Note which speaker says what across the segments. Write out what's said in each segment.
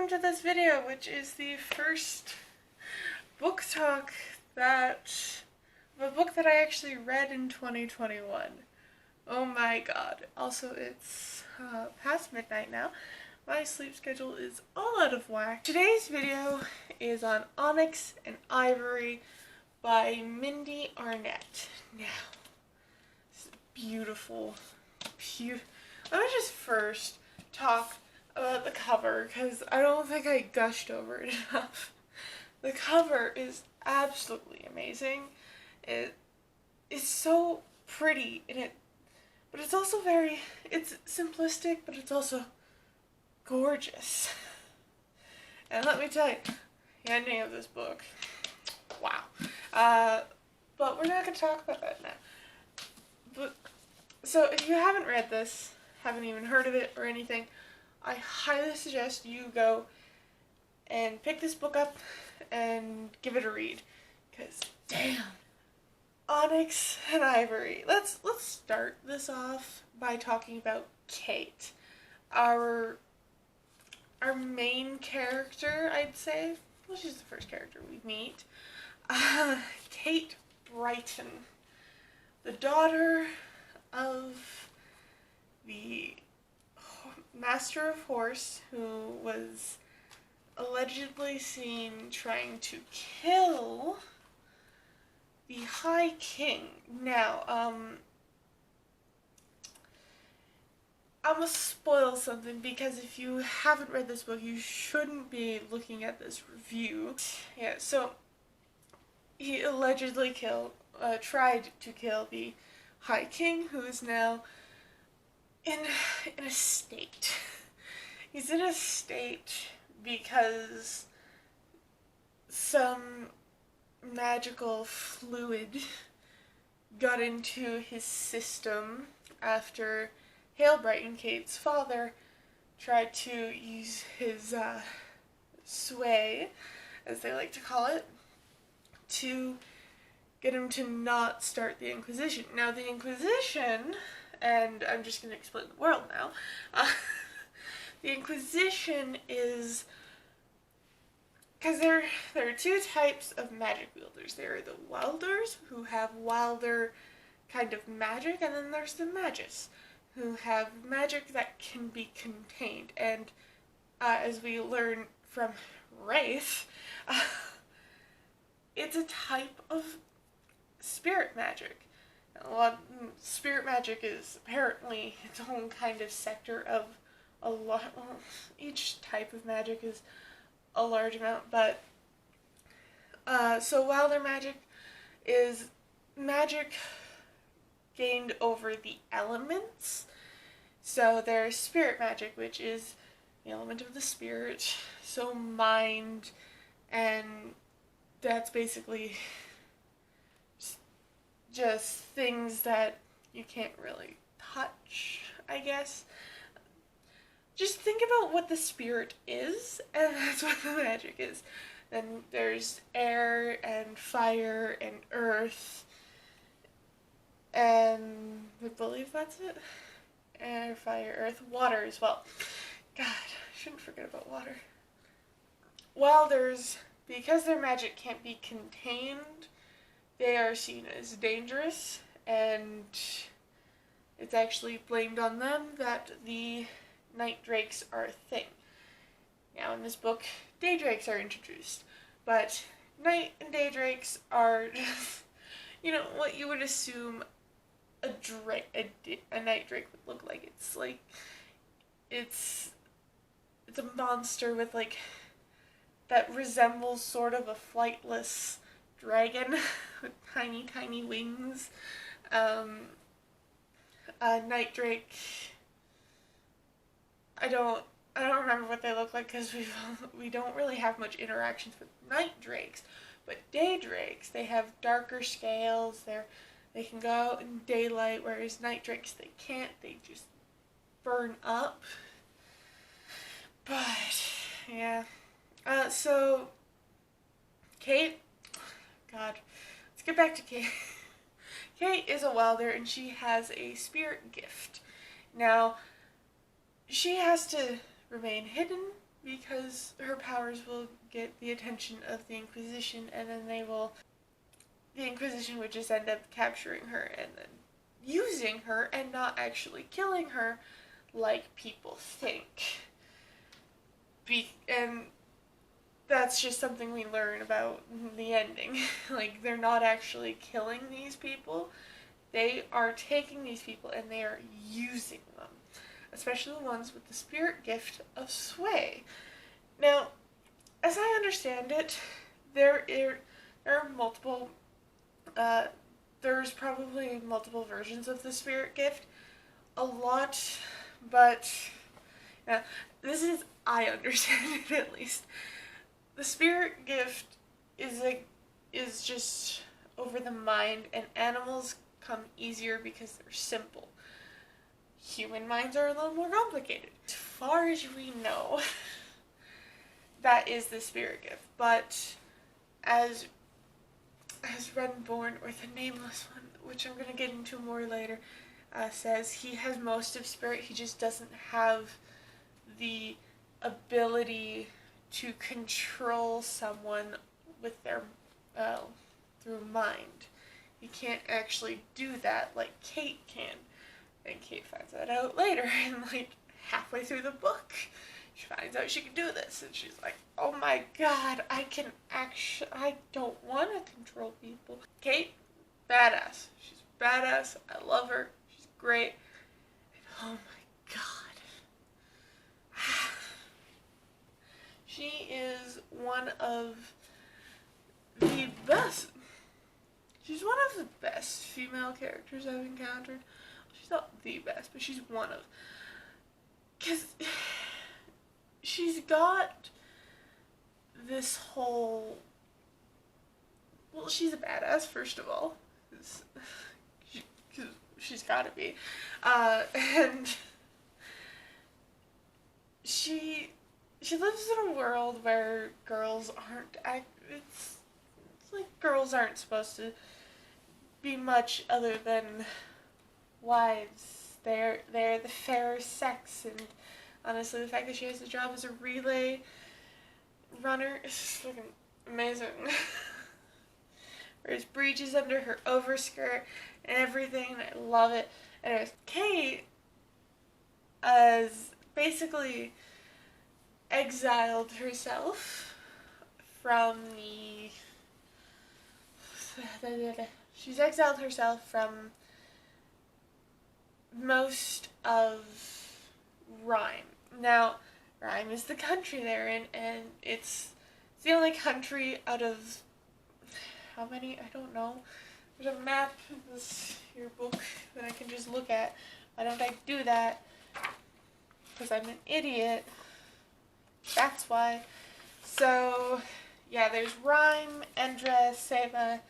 Speaker 1: welcome to this video, which is the first book talk of a book that I actually read in 2021. Oh my god. Also, it's past midnight now. My sleep schedule is all out of whack. Today's video is on Onyx and Ivory by Mindee Arnett. Now, this is beautiful. Let me just first talk about the cover, because I don't think I gushed over it enough. The cover is absolutely amazing. It is so pretty, but it's also it's simplistic, but it's also gorgeous. And let me tell you, the ending of this book, wow. But we're not going to talk about that now. So if you haven't read this, haven't even heard of it or anything, I highly suggest you go and pick this book up and give it a read. Because, damn. Onyx and Ivory. Let's start this off by talking about Kate. Our main character, I'd say. Well, she's the first character we meet. Kate Brighton. The daughter of the Master of Horse, who was allegedly seen trying to kill the High King. Now, I'm gonna spoil something, because if you haven't read this book, you shouldn't be looking at this review. Yeah, so he allegedly tried to kill the High King, who is now in a state. He's in a state because some magical fluid got into his system after Hale Brighton, Kate's father, tried to use his sway, as they like to call it, to get him to not start the Inquisition. Now, the Inquisition, and I'm just going to explain the world now, the Inquisition is, because there are two types of magic wielders. There are the wielders, who have wilder kind of magic, and then there's the magus, who have magic that can be contained. And as we learn from Wraith, it's a type of spirit magic. Spirit magic is apparently its own kind of sector of a lot. Well, each type of magic is a large amount, but so wilder magic is magic gained over the elements. So there's spirit magic, which is the element of the spirit, so mind, and that's basically just things that you can't really touch, I guess. Just think about what the spirit is, and that's what the magic is. Then there's air and fire and earth, and I believe that's it. Air, fire, earth, water as well. God, I shouldn't forget about water. Wielders, because their magic can't be contained, they are seen as dangerous, and it's actually blamed on them that the night drakes are a thing. Now, in this book, day drakes are introduced, but night and day drakes are just, what you would assume a night drake would look like. It's a monster with, that resembles sort of a flightless dragon with tiny wings. Night drake, I don't remember what they look like, because we don't really have much interactions with night drakes. But day drakes, they have darker scales. They can go out in daylight, whereas night drakes, they can't. They just burn up. But yeah. So Kate, God, let's get back to Kate. Kate is a wielder, and she has a spirit gift. Now, she has to remain hidden because her powers will get the attention of the Inquisition, and then the Inquisition would just end up capturing her and then using her and not actually killing her like people think. And that's just something we learn about the ending. Like, they're not actually killing these people. They are taking these people and they are using them. Especially the ones with the spirit gift of sway. Now, as I understand it, there are multiple, there's probably multiple versions of the spirit gift. A lot, but this is, I understand it at least. The spirit gift is just over the mind, and animals come easier because they're simple. Human minds are a little more complicated. As far as we know, that is the spirit gift. But as Redborn, or the Nameless One, which I'm going to get into more later, says, he has most of spirit, he just doesn't have the ability to control someone with their, through mind. He can't actually do that like Kate can. And Kate finds that out later, and like halfway through the book, she finds out she can do this, and she's like, oh my god, I don't want to control people. Kate, badass. She's badass. I love her. She's great. And oh my god. She is one of the best. She's one of the best female characters I've encountered. She's not the best, but she's one of. Because she's got this whole. Well, she's a badass, first of all. She's gotta be. And she lives in a world where girls aren't. It's like girls aren't supposed to be much other than wives. They're the fairer sex, and honestly, the fact that she has a job as a relay runner is just fucking amazing. Wears breeches under her overskirt and everything, and I love it. Anyways, Kate has basically exiled herself from she's exiled herself from most of Rhyme. Now, Rhyme is the country they're in, and it's the only country out of how many? I don't know. There's a map in this here book that I can just look at. Why don't I do that? Because I'm an idiot. That's why. So, yeah, there's Rhyme, Endra, Seva,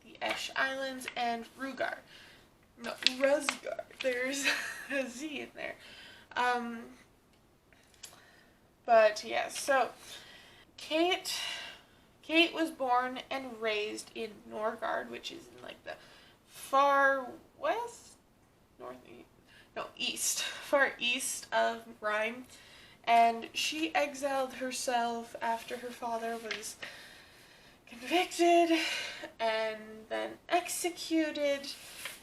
Speaker 1: the Esh Islands, and Rugar. No, Rusgar. There's a Z in there. But yeah, so Kate was born and raised in Norgard, which is in like the far west, far east of Rhyme, and she exiled herself after her father was convicted and then executed.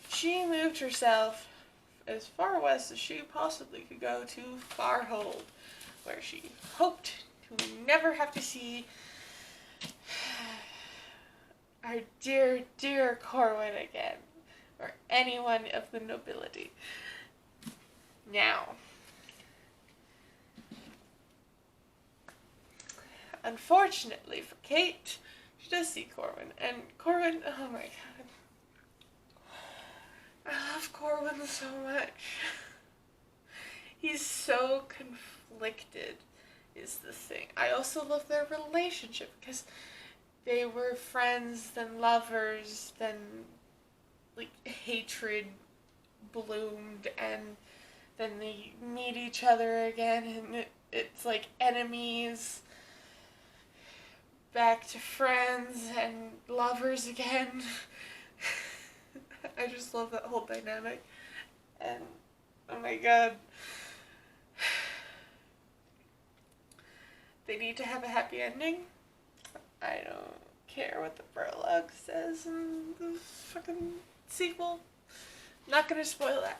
Speaker 1: She moved herself as far west as she possibly could go to Farhold, where she hoped to never have to see our dear, dear Corwin again, or anyone of the nobility. Now, unfortunately for Kate, she does see Corwin, and Corwin, oh my god, I love Corwin so much. He's so conflicted, is the thing. I also love their relationship, because they were friends, then lovers, then, like, hatred bloomed, and then they meet each other again, and it's like enemies, back to friends, and lovers again. I just love that whole dynamic, and oh my god. they need to have a happy ending. I don't care what the prologue says in the fucking sequel. Not gonna spoil that.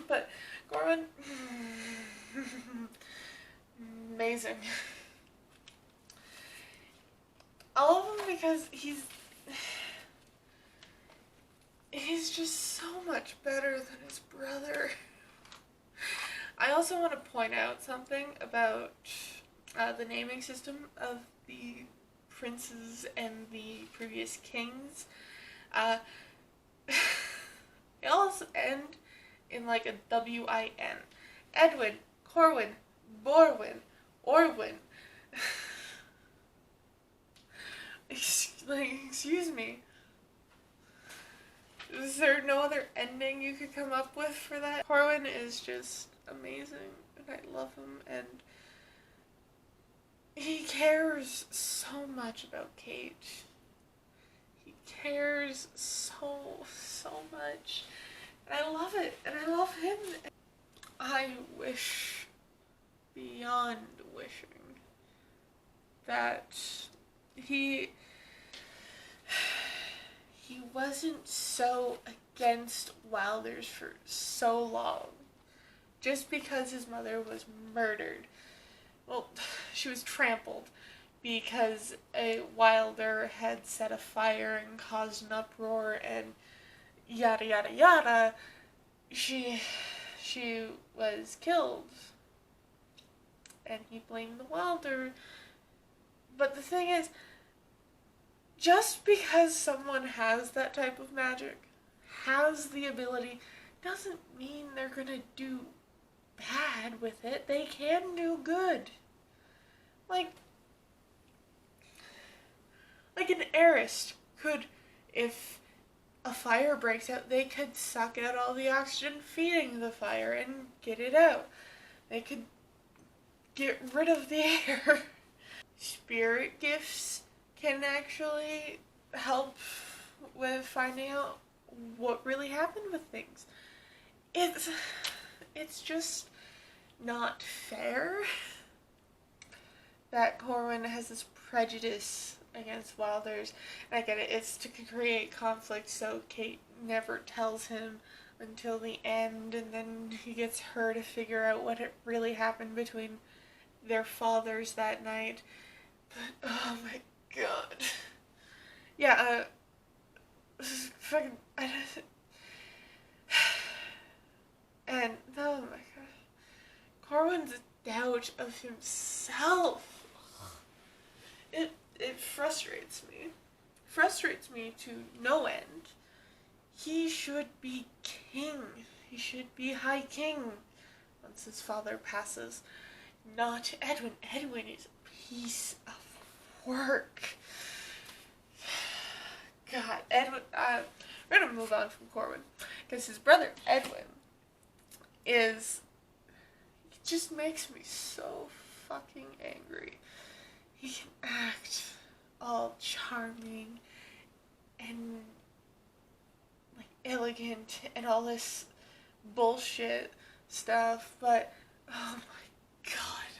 Speaker 1: But Corwin, amazing. I love him because he's just so much better than his brother. I also want to point out something about the naming system of the princes and the previous kings. They all end in like a W-I-N. Edwin, Corwin, Borwin, Orwin. Excuse me. Is there no other ending you could come up with for that? Corwin is just amazing, and I love him, and he cares so much about Kate. He cares so much, and I love it, and I love him. I wish, beyond wishing, that he wasn't so against Wilders for so long, just because his mother was murdered. Well, she was trampled because a Wilder had set a fire and caused an uproar and yada yada yada. She was killed, and he blamed the Wilder. But the thing is, just because someone has that type of magic, has the ability, doesn't mean they're gonna do bad with it. They can do good. Like an heiress could, if a fire breaks out, they could suck out all the oxygen feeding the fire and get it out. They could get rid of the air. Spirit gifts can actually help with finding out what really happened with things. It's just not fair that Corwin has this prejudice against Wilders. And I get it, it's to create conflict so Kate never tells him until the end, and then he gets her to figure out what really happened between their fathers that night. But, oh my god. Yeah, fucking, and, oh my god. Corwin's doubt of himself. It frustrates me. Frustrates me to no end. He should be king. He should be High King once his father passes. Not Edwin. Edwin is a piece of work. God, Edwin, we're gonna move on from Corwin, because his brother, Edwin, it just makes me so fucking angry. He can act all charming and, like, elegant and all this bullshit stuff, but, oh my god.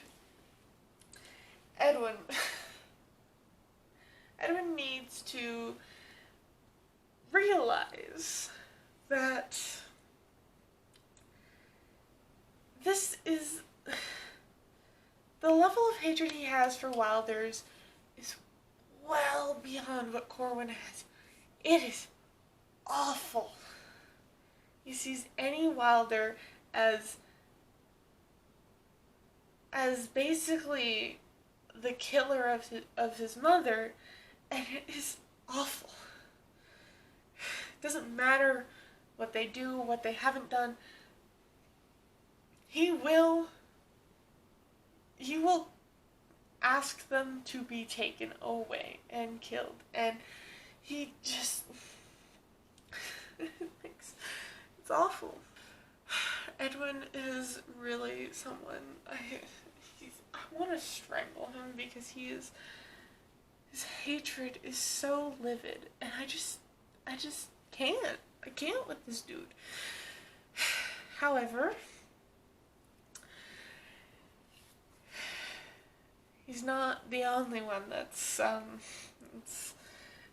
Speaker 1: Edwin needs to realize that this is, the level of hatred he has for Wilders is well beyond what Corwin has. It is awful. He sees any Wilder as basically the killer of his mother, and it is awful. It doesn't matter what they do, what they haven't done. He will ask them to be taken away and killed, and he just it's awful. Edwin is really someone I want to strangle him, because his hatred is so livid, and I just can't. I can't with this dude. However, he's not the only one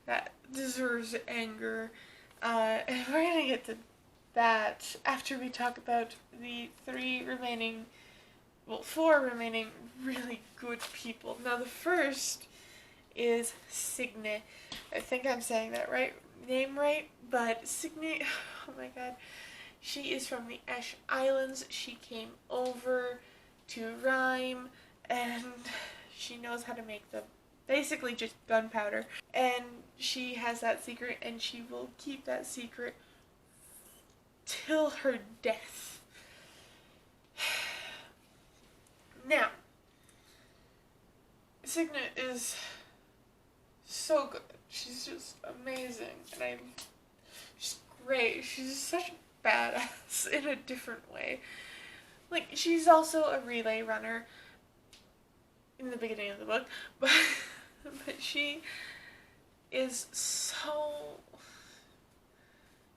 Speaker 1: that deserves anger. And we're gonna get to that after we talk about the four remaining really good people. Now the first is Signe. I think I'm saying that name right, but Signe, oh my god, she is from the Ash Islands. She came over to Rhyme, and she knows how to make basically just gunpowder. And she has that secret, and she will keep that secret till her death. Now, Signe is so good. She's just amazing, and she's great. She's such a badass in a different way. Like, she's also a relay runner in the beginning of the book, but she is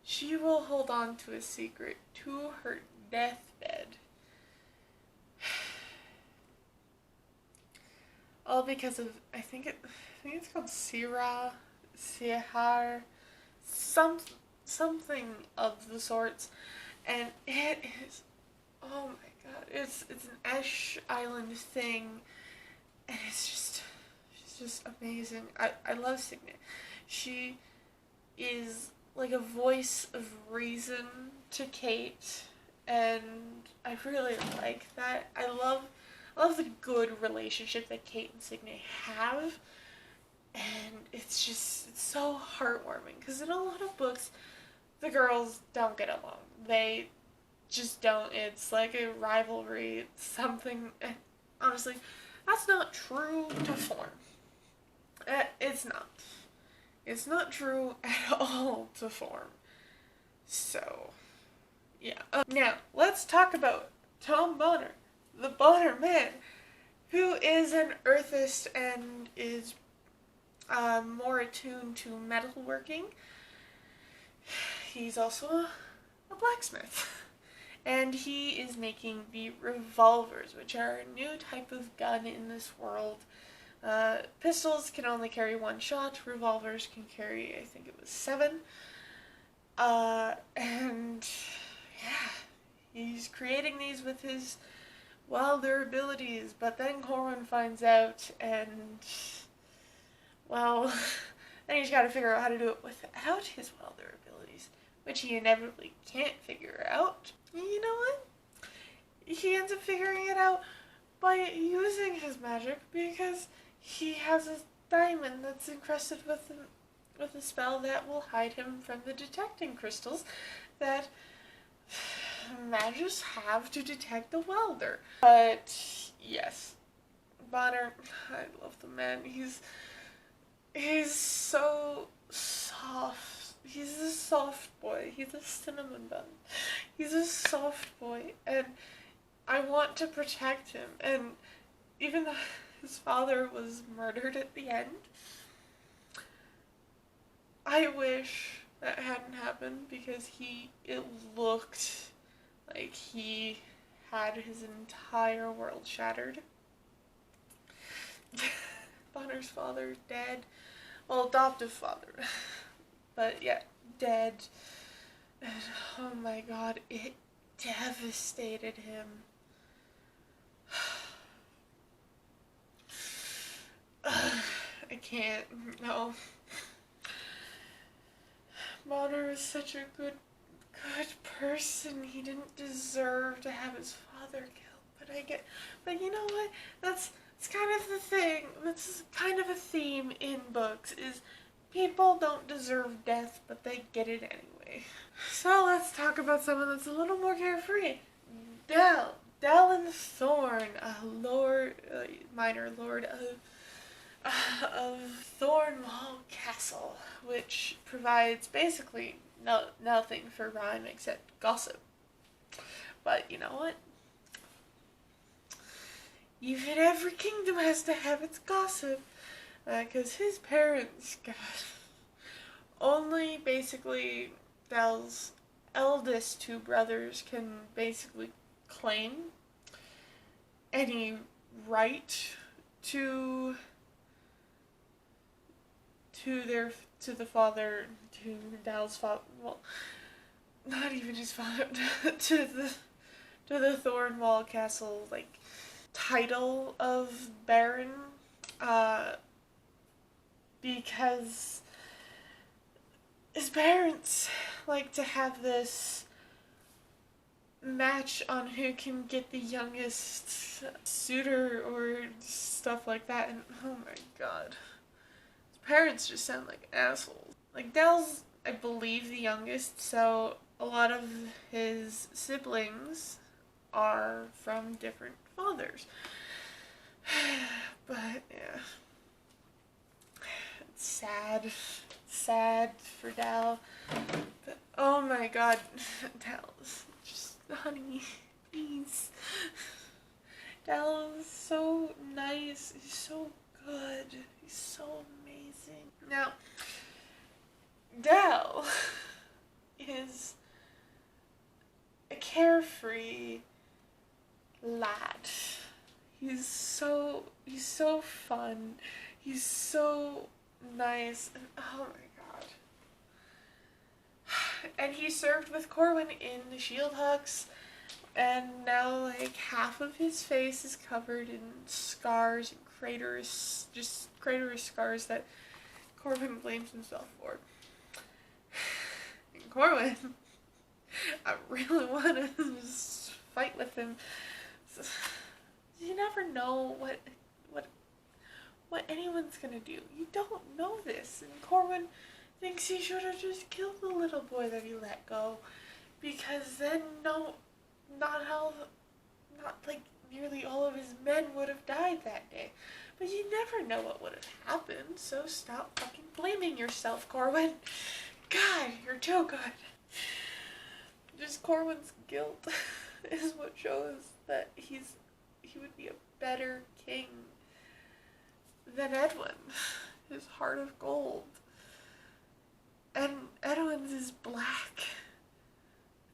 Speaker 1: she will hold on to a secret to her deathbed. All because of, I think it's called Sihar, something of the sorts, and it is, oh my god, it's an Ash Island thing, and she's just amazing. I love Signe. She is like a voice of reason to Kate, and I really like that. I love the good relationship that Kate and Signe have, and it's so heartwarming, because in a lot of books, the girls don't get along. They just don't. It's like a rivalry, something, and honestly, that's not true to form. It's not. It's not true at all to form. So, yeah. Now, let's talk about Tom Bonner, the Bonner man, who is an earthist and is more attuned to metalworking. He's also a blacksmith. And he is making the revolvers, which are a new type of gun in this world. Pistols can only carry one shot. Revolvers can carry, I think it was 7. And yeah, he's creating these with his wilder abilities. But then Corwin finds out, and well, then he's got to figure out how to do it without his wilder abilities, which he inevitably can't figure out. You know what? He ends up figuring it out by using his magic, because he has a diamond that's encrusted with a spell that will hide him from the detecting crystals that magists have to detect the welder. But yes, Bonner, I love the man. He's so soft. He's a soft boy. He's a cinnamon bun. He's a soft boy, and I want to protect him. And even though his father was murdered at the end, I wish that hadn't happened, because it looked like he had his entire world shattered. Bonner's father dead. Well, adoptive father. But yeah, dead. And oh my god, it devastated him. I can't, no. Bonner was such a good person. He didn't deserve to have his father killed. But you know what? It's kind of the thing. That's kind of a theme in books, is people don't deserve death, but they get it anyway. So let's talk about someone that's a little more carefree. Dallin Thorn, a minor lord of Thornwall Castle, which provides basically nothing for Rhyme except gossip. But you know what? Even every kingdom has to have its gossip. Because his parents, God, only basically Dell's eldest 2 brothers can basically claim any right to to the father, to Dal's father, well, not even his father, to the Thornwall Castle, like, title of Baron, because his parents like to have this match on who can get the youngest suitor or stuff like that, and oh my god. His parents just sound like assholes. Like, Dal's, I believe, the youngest, so a lot of his siblings are from different fathers. But, yeah. It's sad. Sad for Dal. But, oh my god. Dal is just, honey, please. Dal is so nice. He's so good. He's so amazing. Now, Dal is a carefree lad. He's so fun. He's so nice. And oh my god. And he served with Corwin in the Shieldhawks, and now like half of his face is covered in scars and craters, just craterous scars that Corwin blames himself for. And Corwin, I really want to just fight with him. You never know what anyone's gonna do. You don't know this. And Corwin thinks he should have just killed the little boy that he let go, because then not like nearly all of his men would have died that day. But you never know what would have happened, so stop fucking blaming yourself, Corwin. God, you're too good. Just Corwin's guilt is what shows that he would be a better king than Edwin. His heart of gold. And Edwin's is black.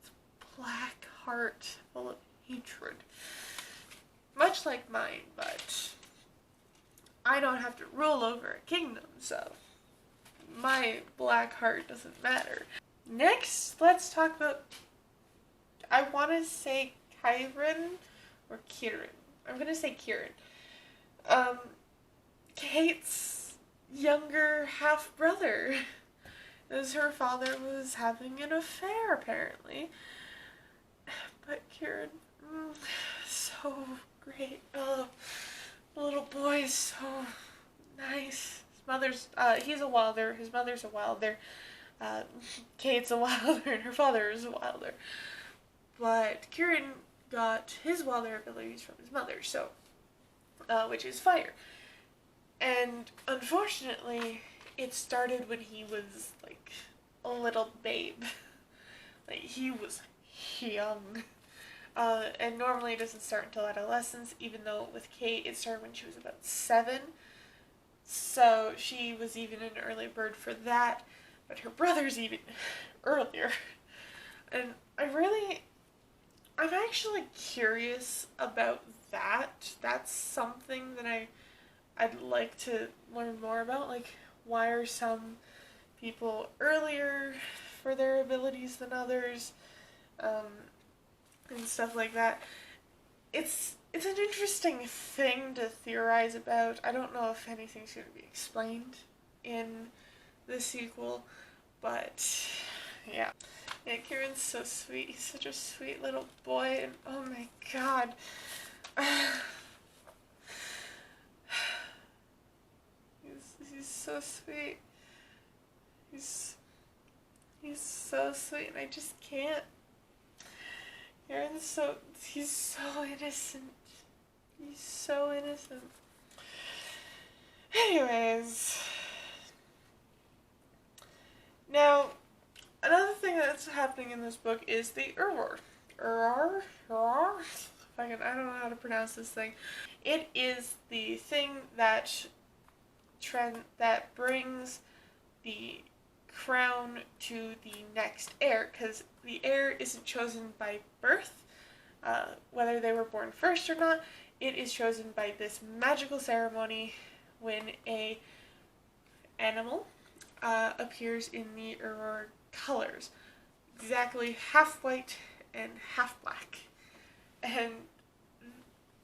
Speaker 1: It's a black heart full of hatred. Much like mine, but I don't have to rule over a kingdom, so my black heart doesn't matter. Next, let's talk about, I want to say Kieran or Kieran. I'm going to say Kieran. Kate's younger half-brother, as her father was having an affair, apparently. But Kieran, so great. Oh, the little boy is so nice. His mother's, he's a wilder, his mother's a wilder, Kate's a wilder, and her father is a wilder. But Kieran got his wilder abilities from his mother, so, which is fire. And unfortunately, it started when he was, like, a little babe. Like, he was young. And normally it doesn't start until adolescence, even though with Kate it started when she was about 7. So she was even an early bird for that, but her brother's even earlier. And I'm actually curious about that. That's something that I'd like to learn more about, like, why are some people earlier for their abilities than others, and stuff like that. It's an interesting thing to theorize about. I don't know if anything's going to be explained in the sequel, but yeah. Yeah, Kieran's so sweet. He's such a sweet little boy, and oh my god. He's so sweet. He's so sweet, and I just can't. He's so innocent. He's so innocent. Anyways. Now, another thing that's happening in this book is the Urwar. I don't know how to pronounce this thing. It is the thing that brings the crown to the next heir, because the heir isn't chosen by birth, whether they were born first or not. it is chosen by this magical ceremony when a animal appears in the Aurora colors. Exactly half white and half black. And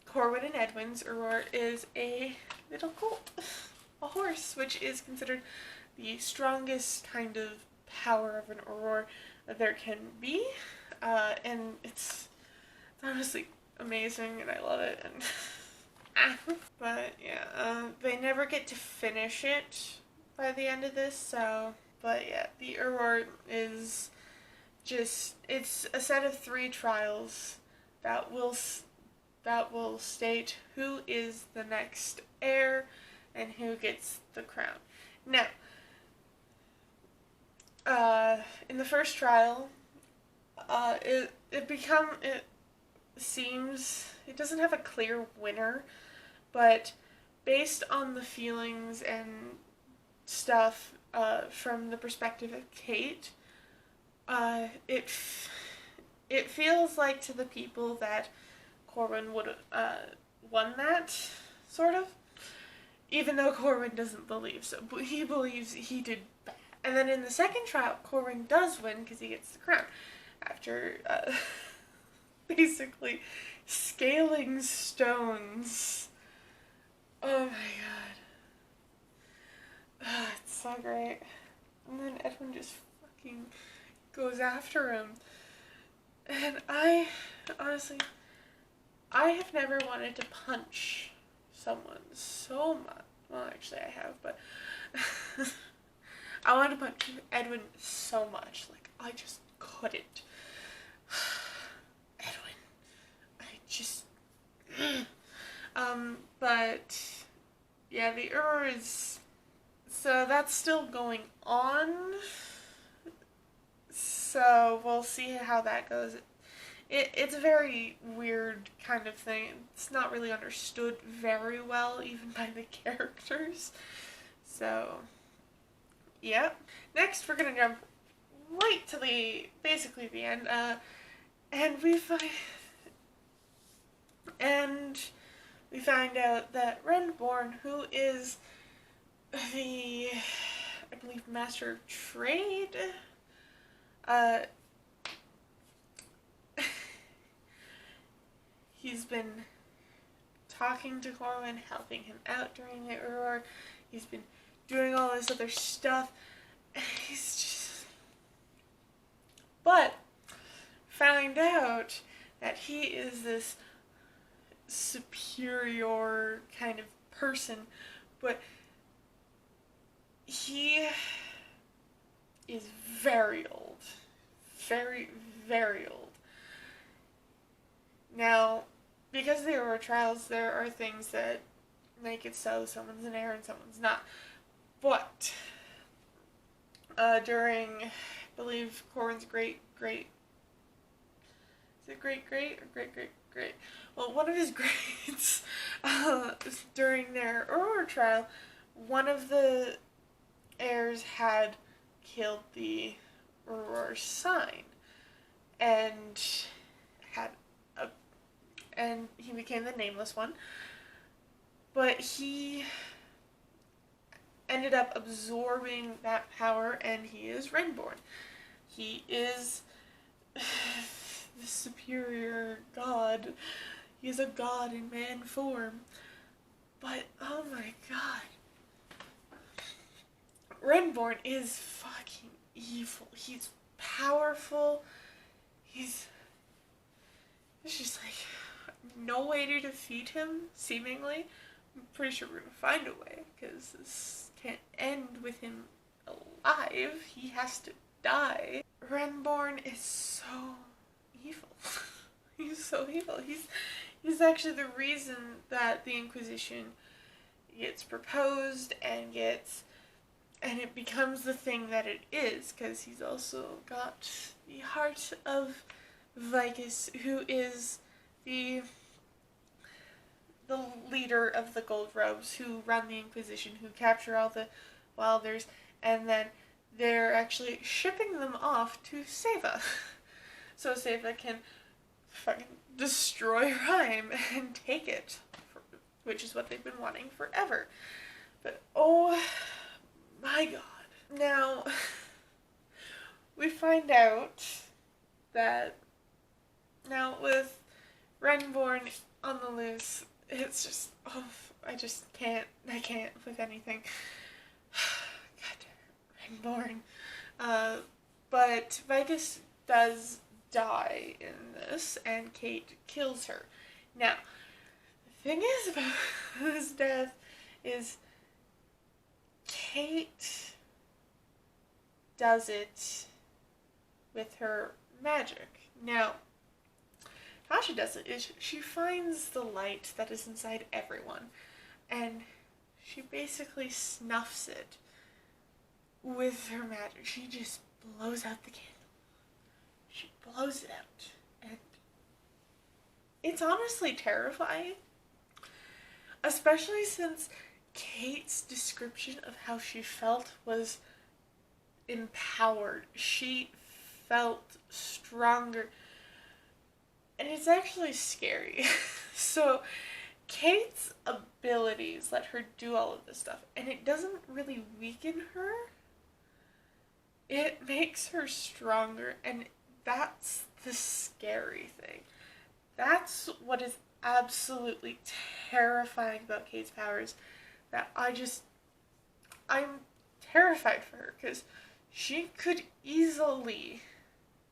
Speaker 1: Corwin and Edwin's Aurora is a little colt, a horse, which is considered the strongest kind of power of an Aurora that there can be. And it's honestly amazing, and I love it. And but yeah, they never get to finish it by the end of this. So, but yeah, the Aurora is just, it's a set of 3 trials that will state who is the next heir and who gets the crown. Now, in the first trial, it seems it doesn't have a clear winner, but based on the feelings and stuff from the perspective of Kate, it feels like to the people that Corwin would won that, sort of, even though Corwin doesn't believe so, but he believes he did bad. And then in the second trial, Corwin does win because he gets the crown after basically scaling stones. Oh my god. It's so great. And then Edwin just fucking goes after him. And I have never wanted to punch someone so much. Well, actually I have, but I wanted to punch Edwin so much. Like, I just couldn't. Edwin. I just... but yeah, the Ur is... So that's still going on. So we'll see how that goes. It's a very weird kind of thing. It's not really understood very well, even by the characters. So, yeah. Next, we're gonna jump right to basically the end. And we find out that Renborn, who is the, I believe, master of trade, he's been talking to Corwin, helping him out during the Aurora. He's been doing all this other stuff. He's just... But found out that he is this superior kind of person, but he is very old. Very, very old. Now, because there were trials, there are things that make it so someone's an heir and someone's not. But during, I believe, Corwin's great? Is it great or great? Well, one of his greats, during their Aurora trial, one of the heirs had killed the Aurora sign, and he became the nameless one. But he ended up absorbing that power, and he is Renborn. He is the superior god. He is a god in man form. But, oh my god. Renborn is fucking evil. He's powerful. There's just like no way to defeat him, seemingly. I'm pretty sure we're gonna find a way, because this can't end with him alive. He has to die. Renborn is so evil. He's so evil. He's actually the reason that the Inquisition gets proposed and it becomes the thing that it is, because he's also got the heart of Vicus, who is the leader of the Gold Robes, who run the Inquisition, who capture all the Wilders, and then they're actually shipping them off to Seva. So Seva can fucking destroy Rhyme and take it which is what they've been wanting forever. But oh my god. Now, we find out that now with Renborn on the loose, it's just, oh, I can't with anything. God damn it, Renborn. But Vicus does die in this, and Kate kills her. Now, the thing is about his death is Kate does it with her magic. Now, how she does it is she finds the light that is inside everyone, and she basically snuffs it with her magic. She just blows out the candle. She blows it out, and it's honestly terrifying, especially since Kate's description of how she felt was empowered. She felt stronger, and it's actually scary. So Kate's abilities let her do all of this stuff, and it doesn't really weaken her. It makes her stronger, and that's the scary thing. That's what is absolutely terrifying about Kate's powers, that I'm terrified for her, because she could easily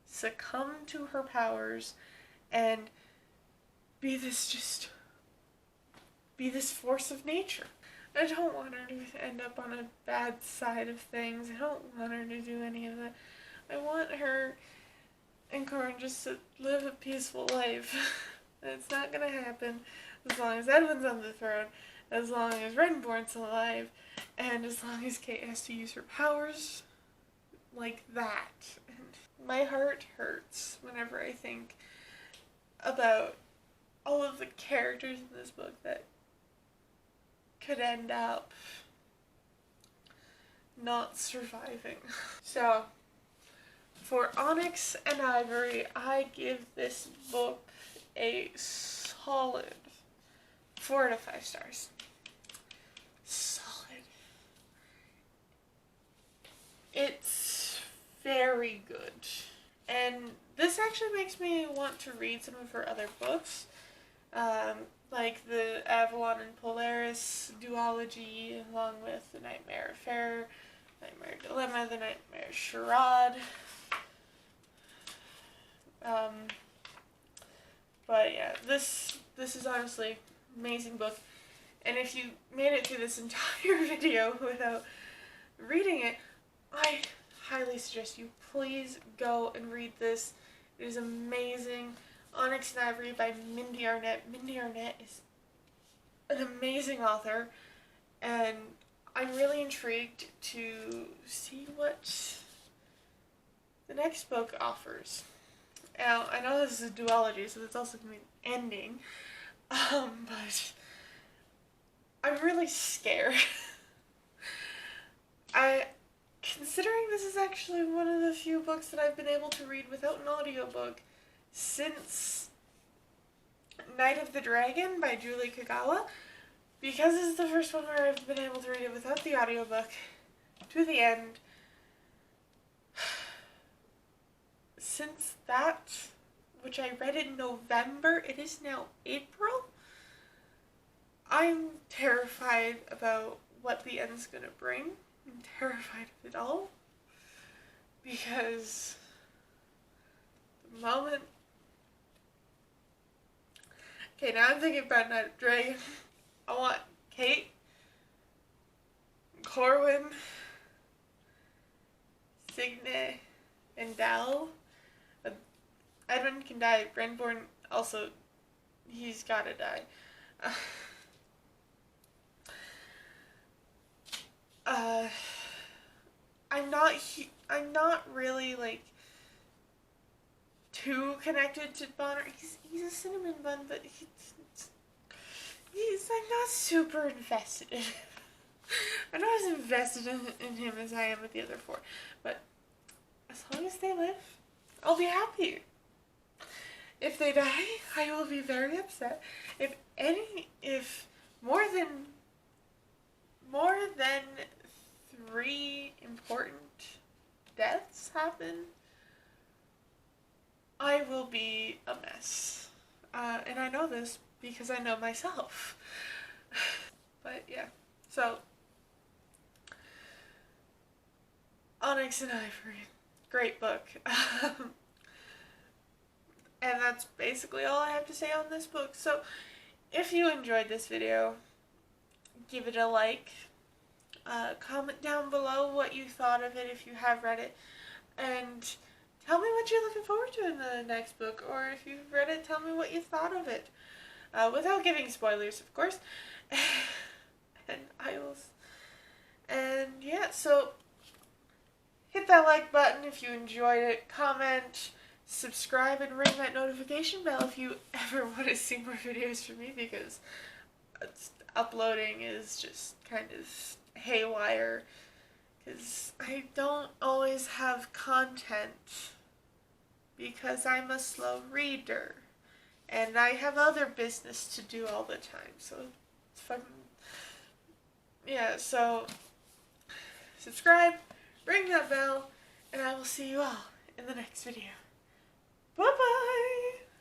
Speaker 1: succumb to her powers and be this force of nature. I don't want her to end up on a bad side of things. I don't want her to do any of that. I want her and Corin just to live a peaceful life. It's not gonna happen as long as Edwin's on the throne, as long as Renborn's alive, and as long as Kate has to use her powers like that. And my heart hurts whenever I think about all of the characters in this book that could end up not surviving. So, for Onyx and Ivory, I give this book a solid 4 out of 5 stars. Solid. It's very good. And this actually makes me want to read some of her other books. Like the Avalon and Polaris duology, along with The Nightmare Affair, Nightmare Dilemma, The Nightmare Charade. But yeah, this is honestly an amazing book. And if you made it through this entire video without reading it, I highly suggest you please go and read this. It is amazing. Onyx and Ivory by Mindee Arnett. Mindee Arnett is an amazing author, and I'm really intrigued to see what the next book offers. Now, I know this is a duology, so it's also going to be an ending, but I'm really scared. Considering this is actually one of the few books that I've been able to read without an audiobook since Night of the Dragon by Julie Kagawa, because this is the first one where I've been able to read it without the audiobook to the end. Since that, which I read in November, it is now April. I'm terrified about what the end's gonna bring. I'm terrified of it all, because the moment... Okay, now I'm thinking about Night of Dragon. I want Kate, Corwin, Signe, and Dal. Edwin can die. Renborn also, he's gotta die. I'm not really like too connected to Bonner. He's a cinnamon bun, but he's like not super invested in him. I'm not as invested in him as I am with the other 4, but as long as they live, I'll be happy. If they die, I will be very upset. If more than 3 important deaths happen, I will be a mess. And I know this because I know myself. But yeah, so Onyx and Ivory, great book. And that's basically all I have to say on this book. So if you enjoyed this video, give it a like. Comment down below what you thought of it if you have read it. And tell me what you're looking forward to in the next book. Or if you've read it, tell me what you thought of it. Without giving spoilers, of course. And yeah, so hit that like button if you enjoyed it. Comment, subscribe, and ring that notification bell if you ever want to see more videos from me, because uploading is just kind of haywire, because I don't always have content because I'm a slow reader and I have other business to do all the time, so it's fucking, yeah, so subscribe, ring that bell, and I will see you all in the next video.